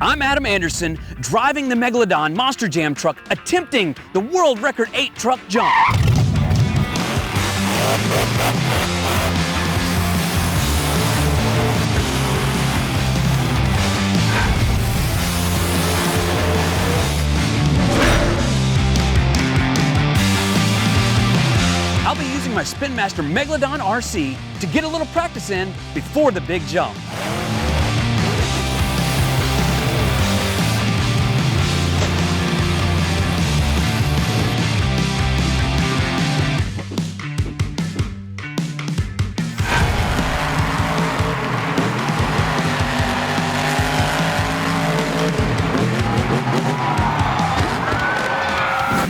I'm Adam Anderson, driving the Megalodon Monster Jam truck, attempting the world record 8-truck jump. I'll be using my Spin Master Megalodon RC to get a little practice in before the big jump.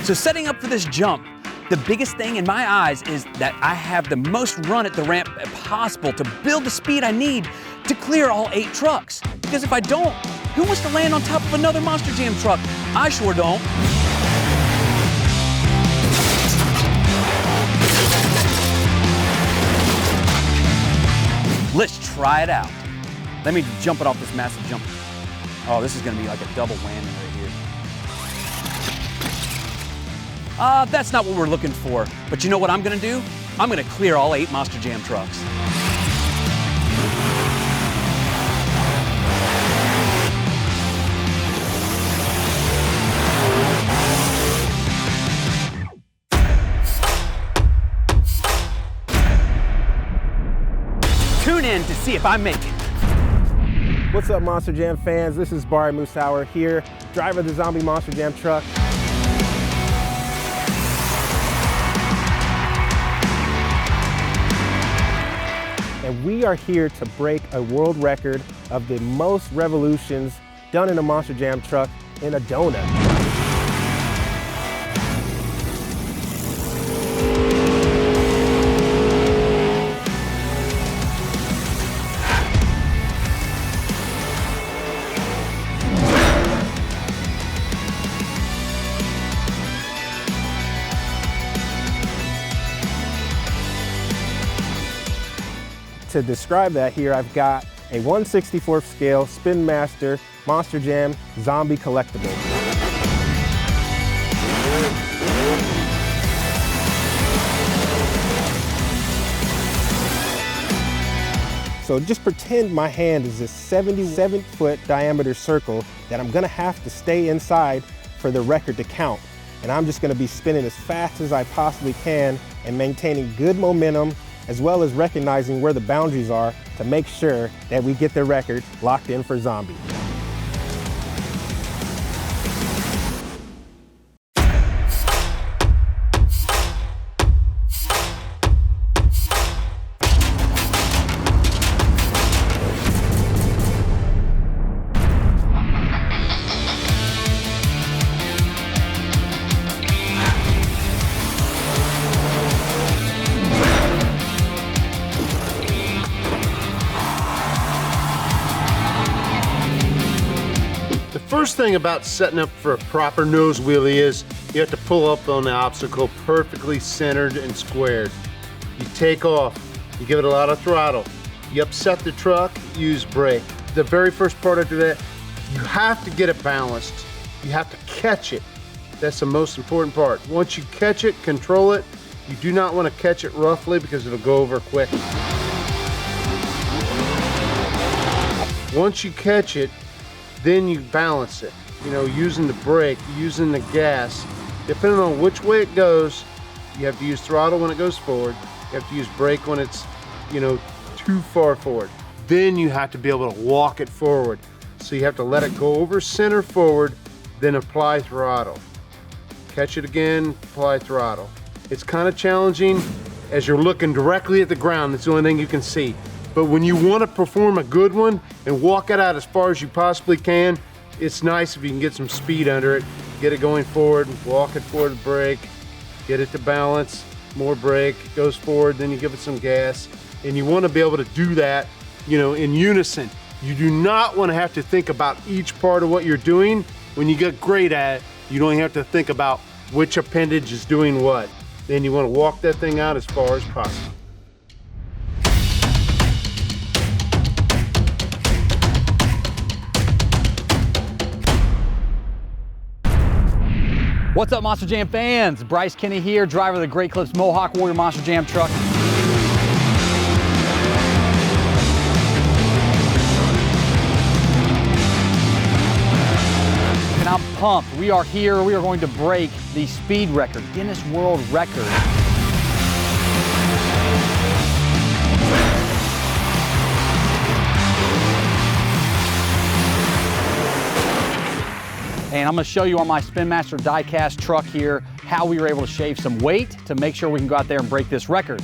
So setting up for this jump, the biggest thing in my eyes is that I have the most run at the ramp possible to build the speed I need to clear all 8 trucks. Because if I don't, who wants to land on top of another Monster Jam truck? I sure don't. Let's try it out. Let me jump it off this massive jump. Oh, this is gonna be like a double landing right here. That's not what we're looking for. But you know what I'm gonna do? I'm gonna clear all 8 Monster Jam trucks. Tune in to see if I make it. What's up, Monster Jam fans? This is Barry Moosauer here, driver of the Zombie Monster Jam truck. And we are here to break a world record of the most revolutions done in a Monster Jam truck in a donut. To describe that here, I've got a 1/64th scale Spin Master Monster Jam Zombie collectible. So just pretend my hand is this 77-foot diameter circle that I'm gonna have to stay inside for the record to count. And I'm just gonna be spinning as fast as I possibly can and maintaining good momentum, as well as recognizing where the boundaries are to make sure that we get the record locked in for Zombie. First thing about setting up for a proper nose wheelie is you have to pull up on the obstacle perfectly centered and squared. You take off, you give it a lot of throttle, you upset the truck, use brake. The very first part after that, you have to get it balanced. You have to catch it. That's the most important part. Once you catch it, control it. You do not want to catch it roughly because it'll go over quick. Once you catch it, then you balance it, you know, using the brake, using the gas. Depending on which way it goes, you have to use throttle when it goes forward. You have to use brake when it's, you know, too far forward. Then you have to be able to walk it forward. So you have to let it go over center forward, then apply throttle. Catch it again, apply throttle. It's kind of challenging as you're looking directly at the ground. That's the only thing you can see. But when you want to perform a good one and walk it out as far as you possibly can, it's nice if you can get some speed under it, get it going forward, walk it forward, brake, get it to balance, more brake, it goes forward, then you give it some gas. And you want to be able to do that, you know, in unison. You do not want to have to think about each part of what you're doing. When you get great at it, you don't have to think about which appendage is doing what. Then you want to walk that thing out as far as possible. What's up, Monster Jam fans? Bryce Kenny here, driver of the Great Clips Mohawk Warrior Monster Jam truck. And I'm pumped. We are here. We are going to break the speed record, Guinness World Record. And I'm going to show you on my Spin Master die-cast truck here how we were able to shave some weight to make sure we can go out there and break this record.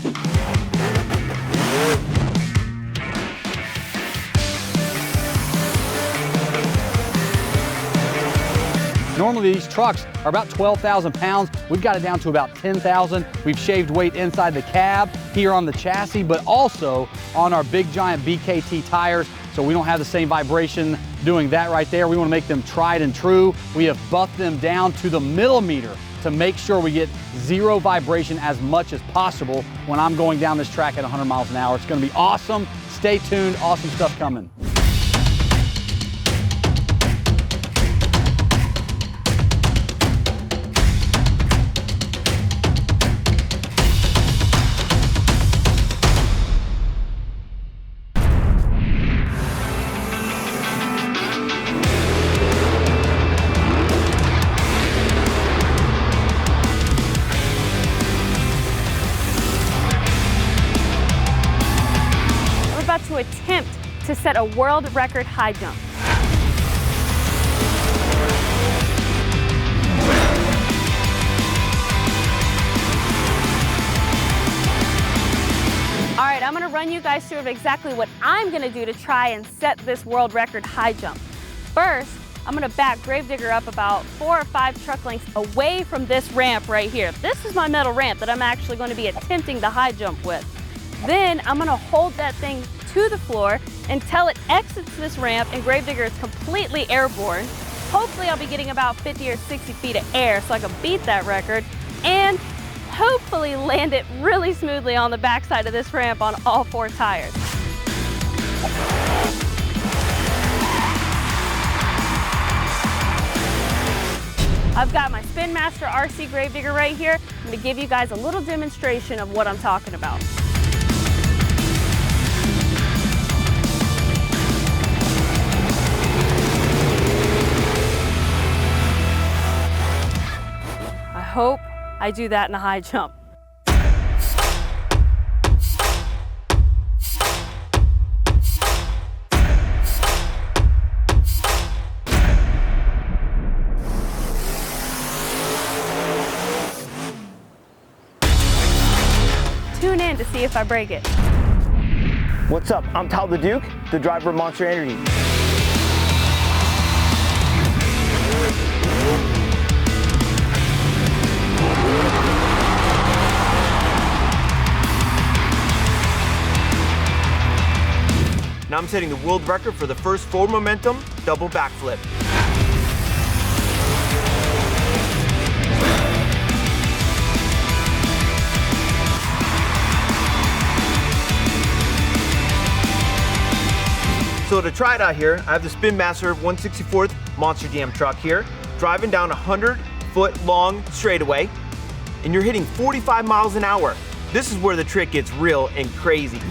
Normally these trucks are about 12,000 pounds. We've got it down to about 10,000. We've shaved weight inside the cab, here on the chassis, but also on our big giant BKT tires, so we don't have the same vibration doing that right there. We want to make them tried and true. We have buffed them down to the millimeter to make sure we get zero vibration as much as possible when I'm going down this track at 100 miles an hour. It's going to be awesome. Stay tuned. Awesome stuff coming. To attempt to set a world record high jump. All right, I'm gonna run you guys through exactly what I'm gonna do to try and set this world record high jump. First, I'm gonna back Gravedigger up about 4 or 5 truck lengths away from this ramp right here. This is my metal ramp that I'm actually going to be attempting the high jump with. Then I'm gonna hold that thing to the floor until it exits this ramp and Gravedigger is completely airborne. Hopefully I'll be getting about 50 or 60 feet of air so I can beat that record and hopefully land it really smoothly on the backside of this ramp on all 4 tires. I've got my Spin Master RC Gravedigger right here. I'm gonna give you guys a little demonstration of what I'm talking about. I hope I do that in a high jump. Tune in to see if I break it. What's up? I'm Tal the Duke, the driver of Monster Energy. Now I'm setting the world record for the first forward momentum double backflip. So to try it out here, I have the Spin Master 1/64th Monster Jam truck here, driving down a 100-foot long straightaway, and you're hitting 45 miles an hour. This is where the trick gets real and crazy.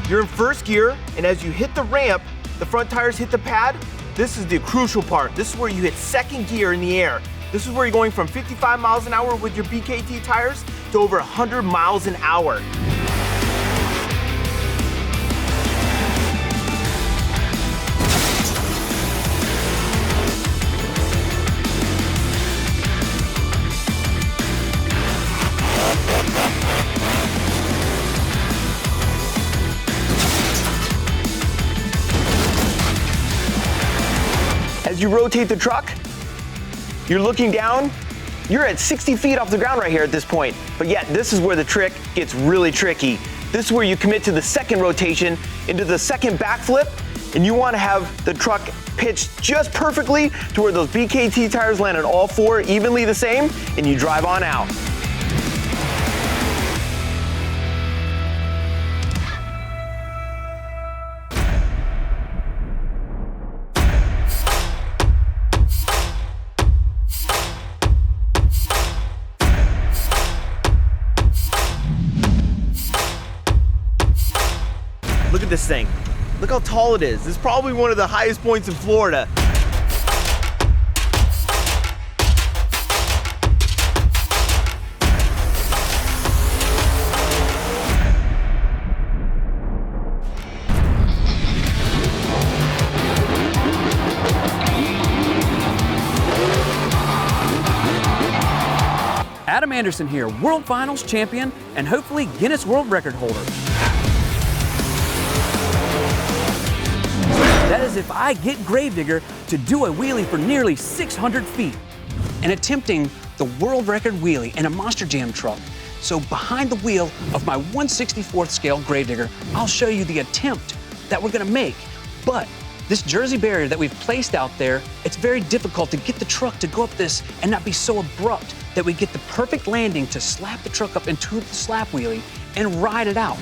You're in first gear, and as you hit the ramp, the front tires hit the pad. This is the crucial part. This is where you hit second gear in the air. This is where you're going from 55 miles an hour with your BKT tires to over 100 miles an hour. As you rotate the truck, you're looking down, you're at 60 feet off the ground right here at this point. But yet, this is where the trick gets really tricky. This is where you commit to the second rotation into the second backflip, and you want to have the truck pitched just perfectly to where those BKT tires land on all 4 evenly the same, and you drive on out. at this thing. Look how tall it is. This is probably one of the highest points in Florida. Adam Anderson here, World Finals champion and hopefully Guinness World Record holder. That is if I get Gravedigger to do a wheelie for nearly 600 feet and attempting the world record wheelie in a Monster Jam truck. So behind the wheel of my 1/64th scale Gravedigger, I'll show you the attempt that we're gonna make. But this Jersey barrier that we've placed out there, it's very difficult to get the truck to go up this and not be so abrupt that we get the perfect landing to slap the truck up into the slap wheelie and ride it out.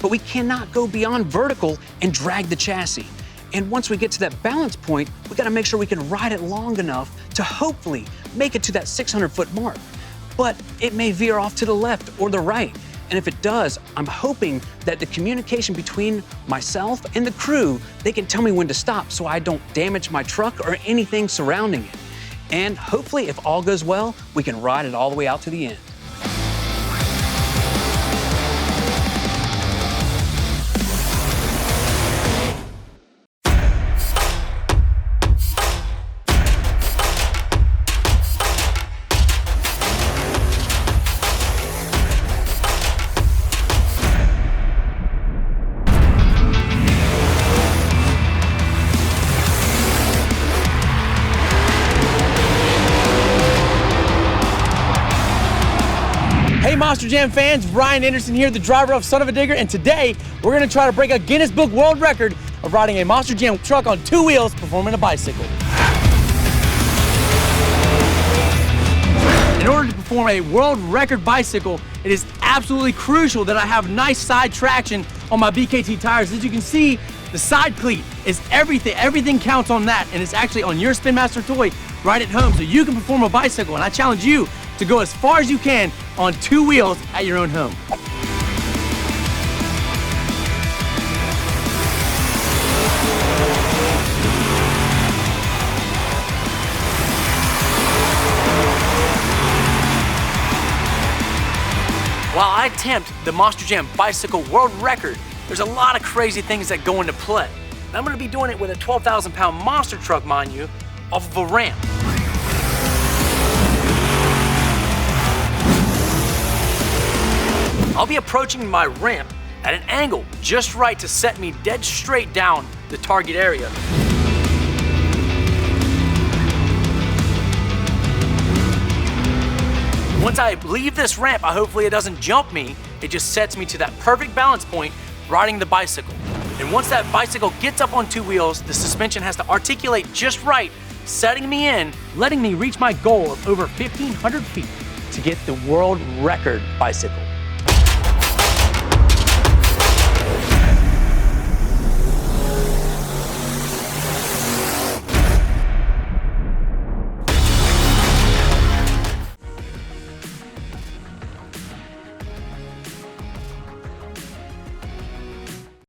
But we cannot go beyond vertical and drag the chassis. And once we get to that balance point, we gotta make sure we can ride it long enough to hopefully make it to that 600-foot mark. But it may veer off to the left or the right. And if it does, I'm hoping that the communication between myself and the crew, they can tell me when to stop so I don't damage my truck or anything surrounding it. And hopefully, if all goes well, we can ride it all the way out to the end. Hey Monster Jam fans, Ryan Anderson here, the driver of Son of a Digger, and today we're gonna try to break a Guinness Book World Record of riding a Monster Jam truck on 2 wheels performing a bicycle. In order to perform a world record bicycle, it is absolutely crucial that I have nice side traction on my BKT tires. As you can see, the side cleat is everything. Everything counts on that, and it's actually on your Spin Master toy right at home, so you can perform a bicycle. And I challenge you to go as far as you can on 2 wheels at your own home. While I attempt the Monster Jam Bicycle World Record, there's a lot of crazy things that go into play. And I'm gonna be doing it with a 12,000-pound monster truck, mind you, off of a ramp. I'll be approaching my ramp at an angle just right to set me dead straight down the target area. Once I leave this ramp, hopefully it doesn't jump me. It just sets me to that perfect balance point riding the bicycle. And once that bicycle gets up on 2 wheels, the suspension has to articulate just right, setting me in, letting me reach my goal of over 1,500 feet to get the world record bicycle.